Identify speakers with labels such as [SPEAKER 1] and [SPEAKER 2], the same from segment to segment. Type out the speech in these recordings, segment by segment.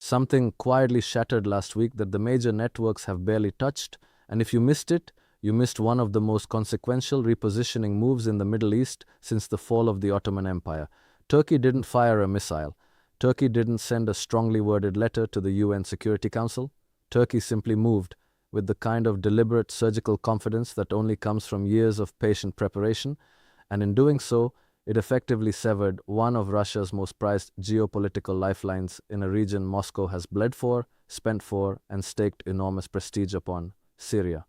[SPEAKER 1] Something quietly shattered last week that the major networks have barely touched, and if you missed it, you missed one of the most consequential repositioning moves in the Middle East since the fall of the Ottoman Empire. Turkey didn't fire a missile. Turkey didn't send a strongly worded letter to the UN Security Council. Turkey simply moved, with the kind of deliberate surgical confidence that only comes from years of patient preparation, and in doing so, it effectively severed one of Russia's most prized geopolitical lifelines in a region Moscow has bled for, spent for, and staked enormous prestige upon: Syria.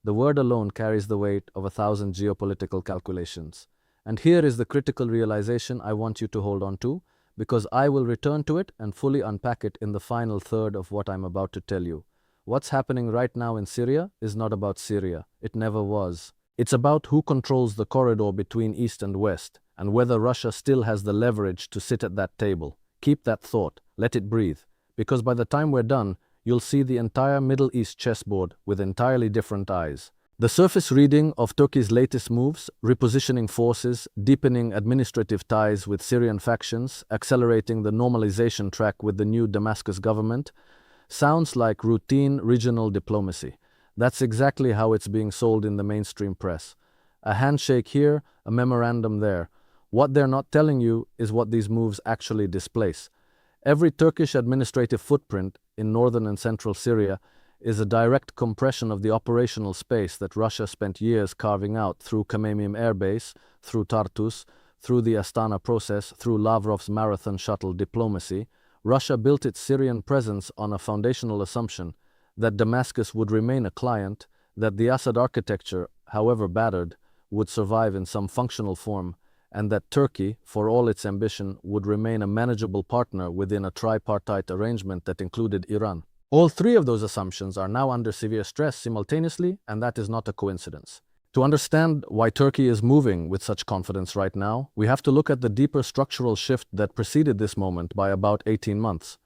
[SPEAKER 1] The word alone carries the weight of 1,000 geopolitical calculations. And here is the critical realization I want you to hold on to, because I will return to it and fully unpack it in the final third of what I'm about to tell you. What's happening right now in Syria is not about Syria. It never was. It's about who controls the corridor between East and West, and whether Russia still has the leverage to sit at that table. Keep that thought. Let it breathe. Because by the time we're done, you'll see the entire Middle East chessboard with entirely different eyes. The surface reading of Turkey's latest moves, repositioning forces, deepening administrative ties with Syrian factions, accelerating the normalization track with the new Damascus government, sounds like routine regional diplomacy. That's exactly how it's being sold in the mainstream press. A handshake here, a memorandum there. What they're not telling you is what these moves actually displace. Every Turkish administrative footprint in northern and central Syria is a direct compression of the operational space that Russia spent years carving out through Khmeimim Air Base, through Tartus, through the Astana process, through Lavrov's marathon shuttle diplomacy. Russia built its Syrian presence on a foundational assumption that Damascus would remain a client, that the Assad architecture, however battered, would survive in some functional form, and that Turkey, for all its ambition, would remain a manageable partner within a tripartite arrangement that included Iran. All three of those assumptions are now under severe stress simultaneously, and that is not a coincidence. To understand why Turkey is moving with such confidence right now, we have to look at the deeper structural shift that preceded this moment by about 18 months,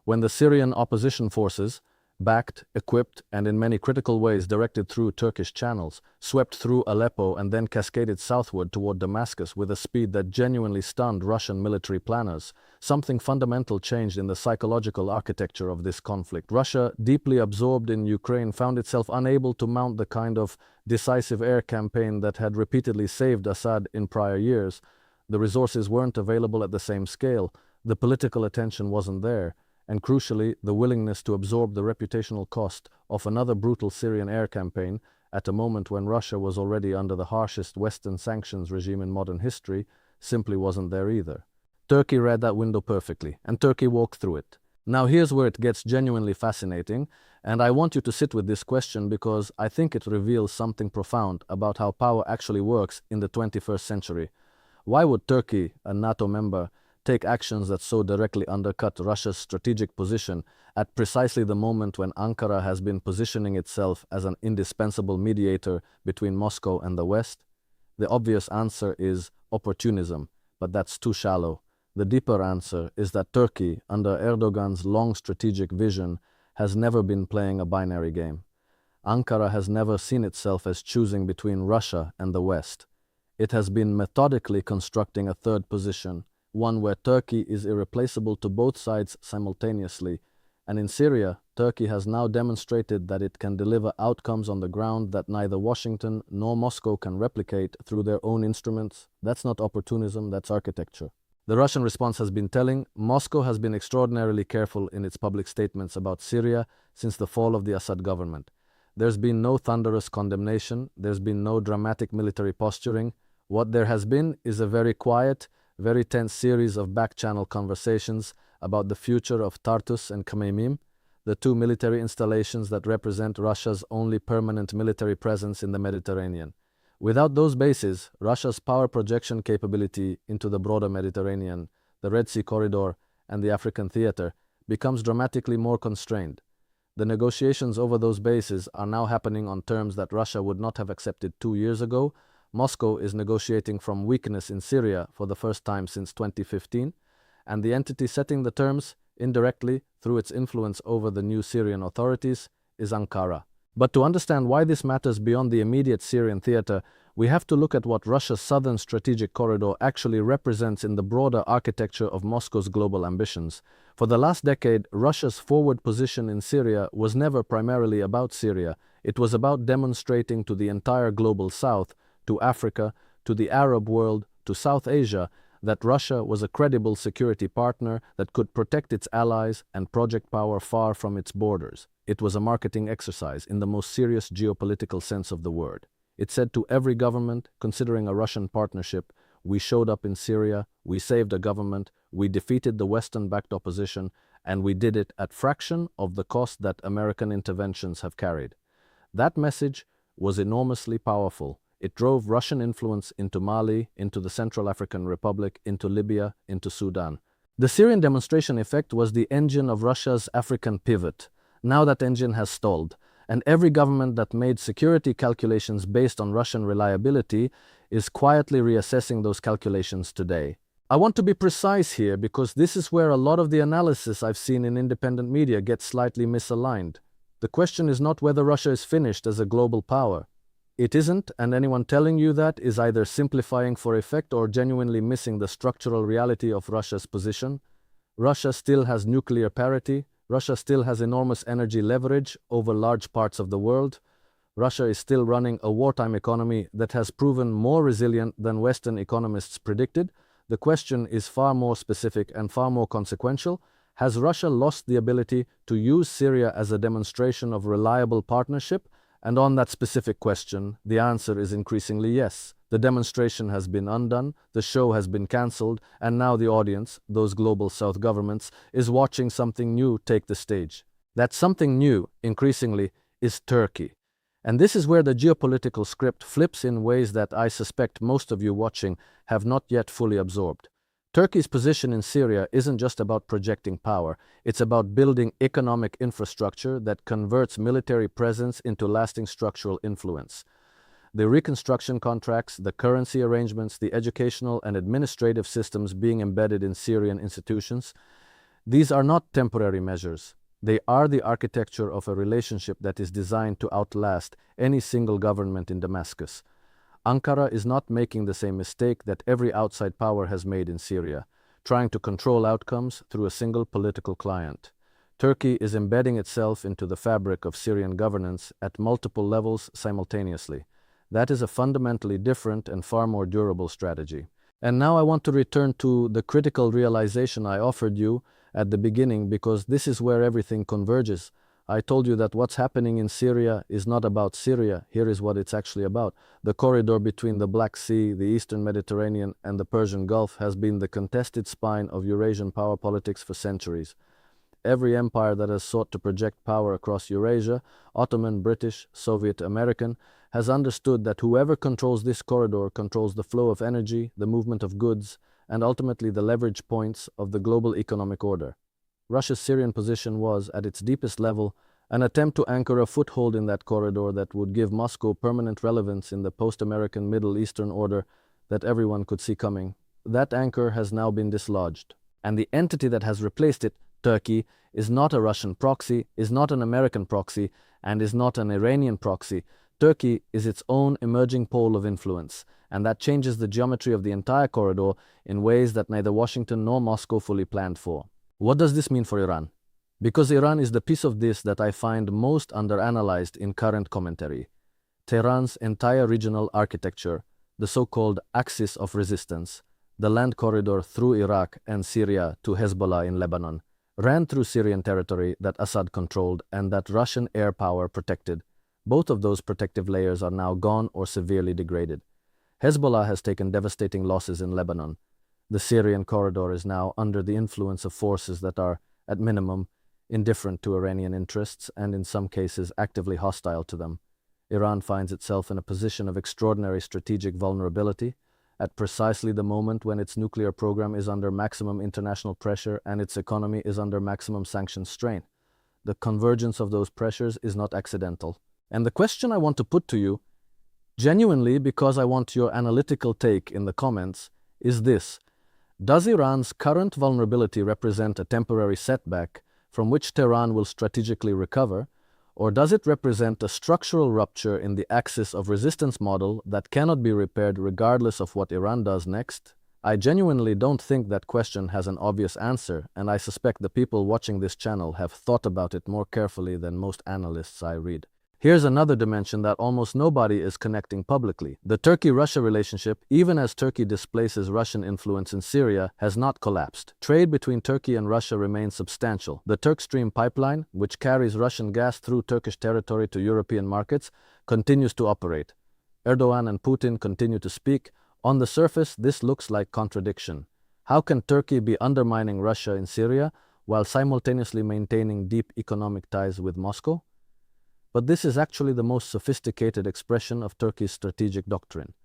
[SPEAKER 1] when the Syrian opposition forces, backed, equipped, and in many critical ways directed through Turkish channels, swept through Aleppo and then cascaded southward toward Damascus with a speed that genuinely stunned Russian military planners. Something fundamental changed in the psychological architecture of this conflict. Russia, deeply absorbed in Ukraine, found itself unable to mount the kind of decisive air campaign that had repeatedly saved Assad in prior years. The resources weren't available at the same scale, the political attention wasn't there, and crucially, the willingness to absorb the reputational cost of another brutal Syrian air campaign at a moment when Russia was already under the harshest Western sanctions regime in modern history simply wasn't there either. Turkey read that window perfectly, and Turkey walked through it. Now here's where it gets genuinely fascinating, and I want you to sit with this question because I think it reveals something profound about how power actually works in the 21st century. Why would Turkey, a NATO member, take actions that so directly undercut Russia's strategic position at precisely the moment when Ankara has been positioning itself as an indispensable mediator between Moscow and the West? The obvious answer is opportunism, but that's too shallow. The deeper answer is that Turkey, under Erdogan's long strategic vision, has never been playing a binary game. Ankara has never seen itself as choosing between Russia and the West. It has been methodically constructing a third position, one where Turkey is irreplaceable to both sides simultaneously. And in Syria, Turkey has now demonstrated that it can deliver outcomes on the ground that neither Washington nor Moscow can replicate through their own instruments. That's not opportunism, that's architecture. The Russian response has been telling. Moscow has been extraordinarily careful in its public statements about Syria since the fall of the Assad government. There's been no thunderous condemnation, there's been no dramatic military posturing. What there has been is a very quiet, very tense series of back-channel conversations about the future of Tartus and Khmeimim, the two military installations that represent Russia's only permanent military presence in the Mediterranean. Without those bases, Russia's power projection capability into the broader Mediterranean, the Red Sea corridor, and the African theater becomes dramatically more constrained. The negotiations over those bases are now happening on terms that Russia would not have accepted 2 years ago. Moscow is negotiating from weakness in Syria for the first time since 2015, and the entity setting the terms, indirectly through its influence over the new Syrian authorities, is Ankara. But to understand why this matters beyond the immediate Syrian theater, we have to look at what Russia's southern strategic corridor actually represents in the broader architecture of Moscow's global ambitions. For the last decade, Russia's forward position in Syria was never primarily about Syria. It was about demonstrating to the entire global south, to Africa, to the Arab world, to South Asia, that Russia was a credible security partner that could protect its allies and project power far from its borders. It was a marketing exercise in the most serious geopolitical sense of the word. It said to every government considering a Russian partnership, we showed up in Syria, we saved a government, we defeated the Western-backed opposition, and we did it at fraction of the cost that American interventions have carried. That message was enormously powerful. It drove Russian influence into Mali, into the Central African Republic, into Libya, into Sudan. The Syrian demonstration effect was the engine of Russia's African pivot. Now that engine has stalled, and every government that made security calculations based on Russian reliability is quietly reassessing those calculations today. I want to be precise here because this is where a lot of the analysis I've seen in independent media gets slightly misaligned. The question is not whether Russia is finished as a global power. It isn't, and anyone telling you that is either simplifying for effect or genuinely missing the structural reality of Russia's position. Russia still has nuclear parity. Russia still has enormous energy leverage over large parts of the world. Russia is still running a wartime economy that has proven more resilient than Western economists predicted. The question is far more specific and far more consequential. Has Russia lost the ability to use Syria as a demonstration of reliable partnership? And on that specific question, the answer is increasingly yes. The demonstration has been undone, the show has been cancelled, and now the audience, those global South governments, is watching something new take the stage. That something new, increasingly, is Turkey. And this is where the geopolitical script flips in ways that I suspect most of you watching have not yet fully absorbed. Turkey's position in Syria isn't just about projecting power, it's about building economic infrastructure that converts military presence into lasting structural influence. The reconstruction contracts, the currency arrangements, the educational and administrative systems being embedded in Syrian institutions, these are not temporary measures. They are the architecture of a relationship that is designed to outlast any single government in Damascus. Ankara is not making the same mistake that every outside power has made in Syria, trying to control outcomes through a single political client. Turkey is embedding itself into the fabric of Syrian governance at multiple levels simultaneously. That is a fundamentally different and far more durable strategy. And now I want to return to the critical realization I offered you at the beginning because this is where everything converges. I told you that what's happening in Syria is not about Syria. Here is what it's actually about. The corridor between the Black Sea, the Eastern Mediterranean, and the Persian Gulf has been the contested spine of Eurasian power politics for centuries. Every empire that has sought to project power across Eurasia, Ottoman, British, Soviet, American, has understood that whoever controls this corridor controls the flow of energy, the movement of goods, and ultimately the leverage points of the global economic order. Russia's Syrian position was, at its deepest level, an attempt to anchor a foothold in that corridor that would give Moscow permanent relevance in the post-American Middle Eastern order that everyone could see coming. That anchor has now been dislodged. And the entity that has replaced it, Turkey, is not a Russian proxy, is not an American proxy, and is not an Iranian proxy. Turkey is its own emerging pole of influence, and that changes the geometry of the entire corridor in ways that neither Washington nor Moscow fully planned for. What does this mean for Iran? Because Iran is the piece of this that I find most underanalyzed in current commentary. Tehran's entire regional architecture, the so-called axis of resistance, the land corridor through Iraq and Syria to Hezbollah in Lebanon, ran through Syrian territory that Assad controlled and that Russian air power protected. Both of those protective layers are now gone or severely degraded. Hezbollah has taken devastating losses in Lebanon. The Syrian corridor is now under the influence of forces that are, at minimum, indifferent to Iranian interests and in some cases actively hostile to them. Iran finds itself in a position of extraordinary strategic vulnerability at precisely the moment when its nuclear program is under maximum international pressure and its economy is under maximum sanction strain. The convergence of those pressures is not accidental. And the question I want to put to you, genuinely because I want your analytical take in the comments, is this. Does Iran's current vulnerability represent a temporary setback from which Tehran will strategically recover, Or does it represent a structural rupture in the axis of resistance model that cannot be repaired regardless of what Iran does next? I genuinely don't think that question has an obvious answer, and I suspect the people watching this channel have thought about it more carefully than most analysts I read. Here's another dimension that almost nobody is connecting publicly. The Turkey-Russia relationship, even as Turkey displaces Russian influence in Syria, has not collapsed. Trade between Turkey and Russia remains substantial. The Turk Stream pipeline, which carries Russian gas through Turkish territory to European markets, continues to operate. Erdogan and Putin continue to speak. On the surface, this looks like contradiction. How can Turkey be undermining Russia in Syria while simultaneously maintaining deep economic ties with Moscow? But this is actually the most sophisticated expression of Turkey's strategic doctrine.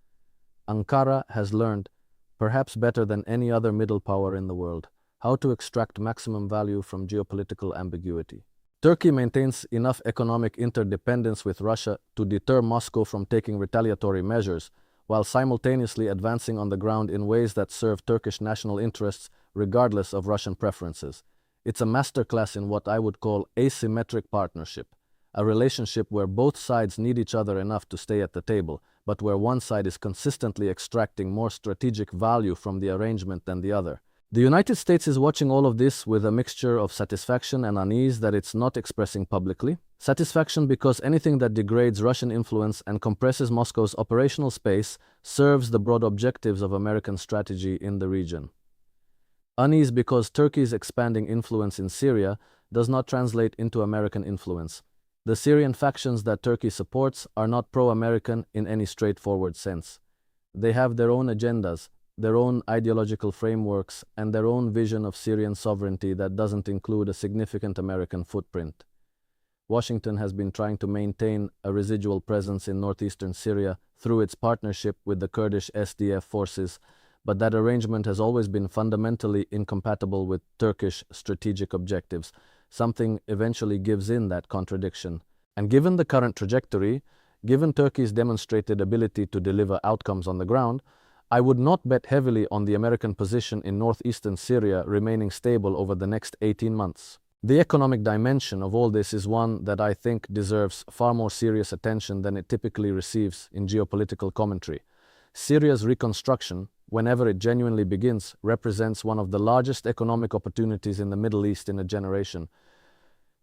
[SPEAKER 1] Ankara has learned, perhaps better than any other middle power in the world, how to extract maximum value from geopolitical ambiguity. Turkey maintains enough economic interdependence with Russia to deter Moscow from taking retaliatory measures, while simultaneously advancing on the ground in ways that serve Turkish national interests regardless of Russian preferences. It's a masterclass in what I would call asymmetric partnership. A relationship where both sides need each other enough to stay at the table, but where one side is consistently extracting more strategic value from the arrangement than the other. The United States is watching all of this with a mixture of satisfaction and unease that it's not expressing publicly. Satisfaction because anything that degrades Russian influence and compresses Moscow's operational space serves the broad objectives of American strategy in the region. Unease because Turkey's expanding influence in Syria does not translate into American influence. The Syrian factions that Turkey supports are not pro-American in any straightforward sense. They have their own agendas, their own ideological frameworks, and their own vision of Syrian sovereignty that doesn't include a significant American footprint. Washington has been trying to maintain a residual presence in northeastern Syria through its partnership with the Kurdish SDF forces, but that arrangement has always been fundamentally incompatible with Turkish strategic objectives. Something eventually gives in that contradiction. And given the current trajectory, given Turkey's demonstrated ability to deliver outcomes on the ground, I would not bet heavily on the American position in northeastern Syria remaining stable over the next 18 months. The economic dimension of all this is one that I think deserves far more serious attention than it typically receives in geopolitical commentary. Syria's reconstruction, whenever it genuinely begins, represents one of the largest economic opportunities in the Middle East in a generation.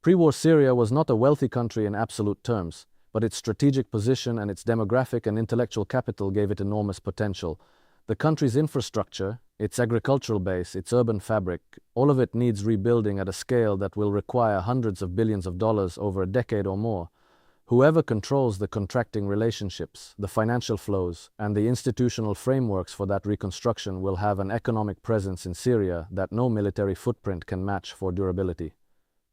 [SPEAKER 1] Pre-war Syria was not a wealthy country in absolute terms, but its strategic position and its demographic and intellectual capital gave it enormous potential. The country's infrastructure, its agricultural base, its urban fabric, all of it needs rebuilding at a scale that will require hundreds of billions of dollars over a decade or more. Whoever controls the contracting relationships, the financial flows, and the institutional frameworks for that reconstruction will have an economic presence in Syria that no military footprint can match for durability.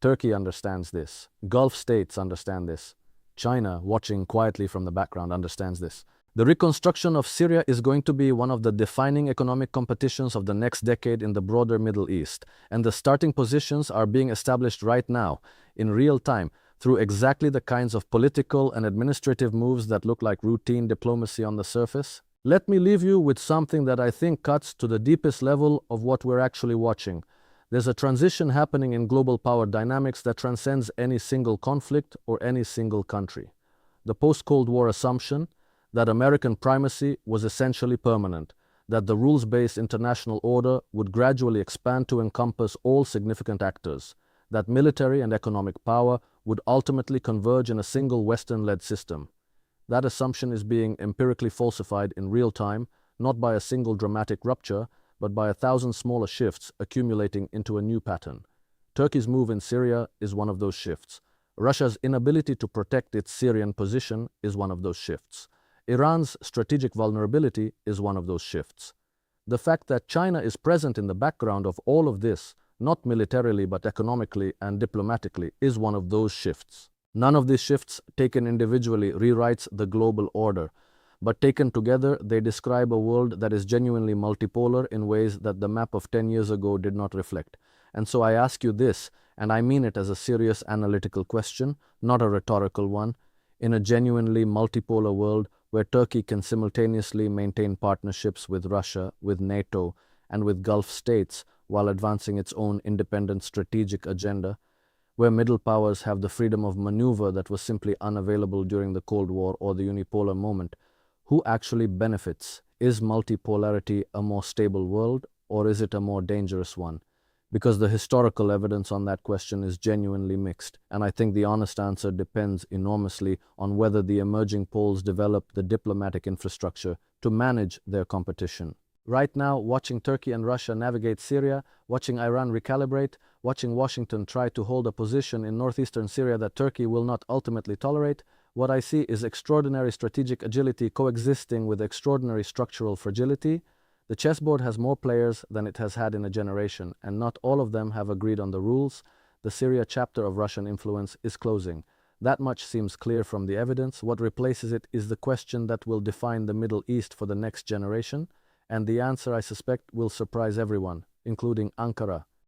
[SPEAKER 1] Turkey understands this. Gulf states understand this. China, watching quietly from the background, understands this. The reconstruction of Syria is going to be one of the defining economic competitions of the next decade in the broader Middle East, and the starting positions are being established right now, in real time, through exactly the kinds of political and administrative moves that look like routine diplomacy on the surface. Let me leave you with something that I think cuts to the deepest level of what we're actually watching. There's a transition happening in global power dynamics that transcends any single conflict or any single country. The post-Cold War assumption that American primacy was essentially permanent, that the rules-based international order would gradually expand to encompass all significant actors, that military and economic power would ultimately converge in a single Western-led system. That assumption is being empirically falsified in real time, not by a single dramatic rupture, but by 1,000 smaller shifts accumulating into a new pattern. Turkey's move in Syria is one of those shifts. Russia's inability to protect its Syrian position is one of those shifts. Iran's strategic vulnerability is one of those shifts. The fact that China is present in the background of all of this, not militarily but economically and diplomatically, is one of those shifts. None of these shifts, taken individually, rewrites the global order. But taken together, they describe a world that is genuinely multipolar in ways that the map of 10 years ago did not reflect. And so I ask you this, and I mean it as a serious analytical question, not a rhetorical one. In a genuinely multipolar world where Turkey can simultaneously maintain partnerships with Russia, with NATO, and with Gulf states while advancing its own independent strategic agenda, where middle powers have the freedom of maneuver that was simply unavailable during the Cold War or the unipolar moment. Who actually benefits? Is multipolarity a more stable world, or is it a more dangerous one? Because the historical evidence on that question is genuinely mixed, and I think the honest answer depends enormously on whether the emerging poles develop the diplomatic infrastructure to manage their competition. Right now, watching Turkey and Russia navigate Syria, watching Iran recalibrate, watching Washington try to hold a position in northeastern Syria that Turkey will not ultimately tolerate, what I see is extraordinary strategic agility coexisting with extraordinary structural fragility. The chessboard has more players than it has had in a generation, and not all of them have agreed on the rules. The Syria chapter of Russian influence is closing. That much seems clear from the evidence. What replaces it is the question that will define the Middle East for the next generation, and the answer, I suspect, will surprise everyone, including Ankara.